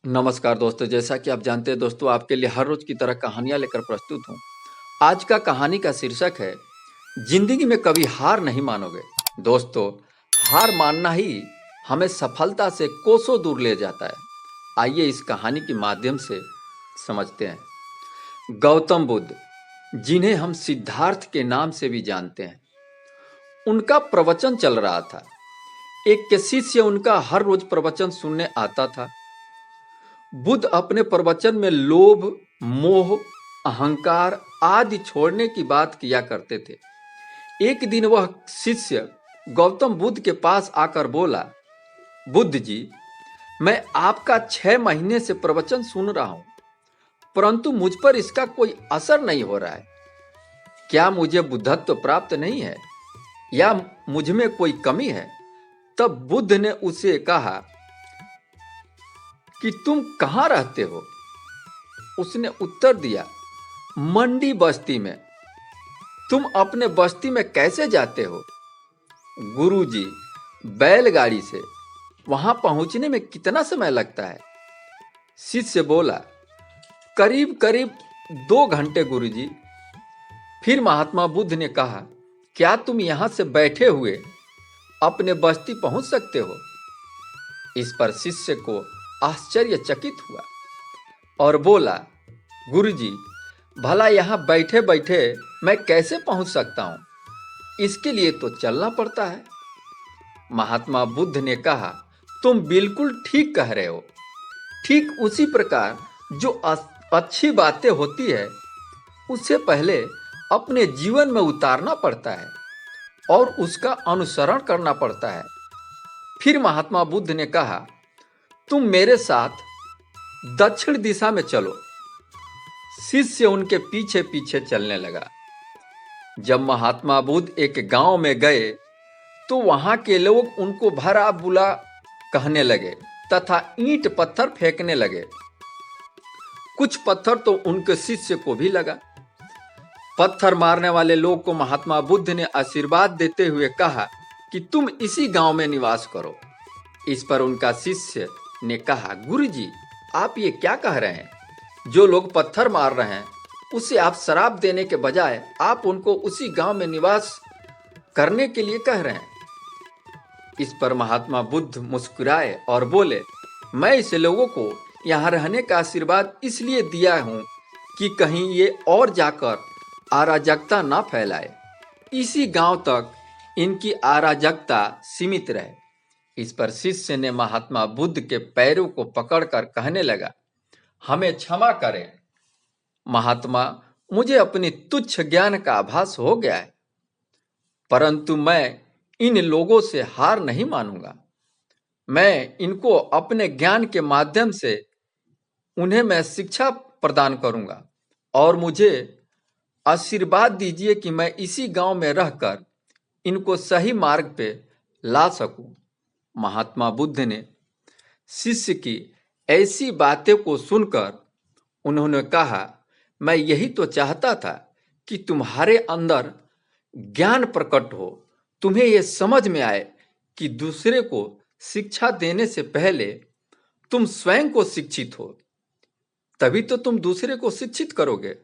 नमस्कार दोस्तों, जैसा कि आप जानते हैं दोस्तों, आपके लिए हर रोज की तरह कहानियां लेकर प्रस्तुत हूं। आज का कहानी का शीर्षक है जिंदगी में कभी हार नहीं मानोगे। दोस्तों, हार मानना ही हमें सफलता से कोसों दूर ले जाता है। आइए इस कहानी के माध्यम से समझते हैं। गौतम बुद्ध, जिन्हें हम सिद्धार्थ के नाम से भी जानते हैं, उनका प्रवचन चल रहा था। एक के शिष्य उनका हर रोज प्रवचन सुनने आता था। बुद्ध अपने प्रवचन में लोभ, मोह, अहंकार आदि छोड़ने की बात किया करते थे। एक दिन वह शिष्य गौतम बुद्ध के पास आकर बोला, बुद्ध जी, मैं आपका 6 महीने से प्रवचन सुन रहा हूं, परंतु मुझ पर इसका कोई असर नहीं हो रहा है। क्या मुझे बुद्धत्व प्राप्त नहीं है या मुझ में कोई कमी है? तब बुद्ध ने उसे कहा कि तुम कहाँ रहते हो? उसने उत्तर दिया, मंडी बस्ती में। तुम अपने बस्ती में कैसे जाते हो? गुरुजी, बैलगाड़ी से। वहां पहुंचने में कितना समय लगता है? शिष्य बोला, करीब करीब 2 घंटे गुरुजी। फिर महात्मा बुद्ध ने कहा, क्या तुम यहां से बैठे हुए अपने बस्ती पहुंच सकते हो? इस पर शिष्य को आश्चर्यचकित हुआ और बोला, गुरुजी, भला यहाँ बैठे बैठे मैं कैसे पहुंच सकता हूं? इसके लिए तो चलना पड़ता है। महात्मा बुद्ध ने कहा, तुम बिल्कुल ठीक कह रहे हो। ठीक उसी प्रकार जो अच्छी बातें होती है उससे पहले अपने जीवन में उतारना पड़ता है और उसका अनुसरण करना पड़ता है। फिर महात्मा बुद्ध ने कहा, तुम मेरे साथ दक्षिण दिशा में चलो। शिष्य उनके पीछे पीछे चलने लगा। जब महात्मा बुद्ध एक गांव में गए तो वहां के लोग उनको भला बुरा कहने लगे तथा ईंट पत्थर फेंकने लगे। कुछ पत्थर तो उनके शिष्य को भी लगा। पत्थर मारने वाले लोग को महात्मा बुद्ध ने आशीर्वाद देते हुए कहा कि तुम इसी गांव में निवास करो। इस पर उनका शिष्य ने कहा, गुरुजी, आप ये क्या कह रहे हैं? जो लोग पत्थर मार रहे हैं उसे आप शराब देने के बजाय आप उनको उसी गांव में निवास करने के लिए कह रहे हैं। इस पर महात्मा बुद्ध मुस्कुराए और बोले, मैं इस लोगों को यहाँ रहने का आशीर्वाद इसलिए दिया हूँ कि कहीं ये और जाकर अराजकता ना फैलाए। इसी गांव तक इनकी अराजकता सीमित रहे। इस पर शिष्य ने महात्मा बुद्ध के पैरों को पकड़कर कहने लगा, हमें क्षमा करें महात्मा, मुझे अपनी तुच्छ ज्ञान का आभास हो गया है, परंतु मैं इन लोगों से हार नहीं मानूंगा। मैं इनको अपने ज्ञान के माध्यम से उन्हें मैं शिक्षा प्रदान करूंगा और मुझे आशीर्वाद दीजिए कि मैं इसी गांव में रहकर इनको सही मार्ग पे ला सकूं। महात्मा बुद्ध ने शिष्य की ऐसी बातें को सुनकर उन्होंने कहा, मैं यही तो चाहता था कि तुम्हारे अंदर ज्ञान प्रकट हो, तुम्हें यह समझ में आए कि दूसरे को शिक्षा देने से पहले तुम स्वयं को शिक्षित हो, तभी तो तुम दूसरे को शिक्षित करोगे।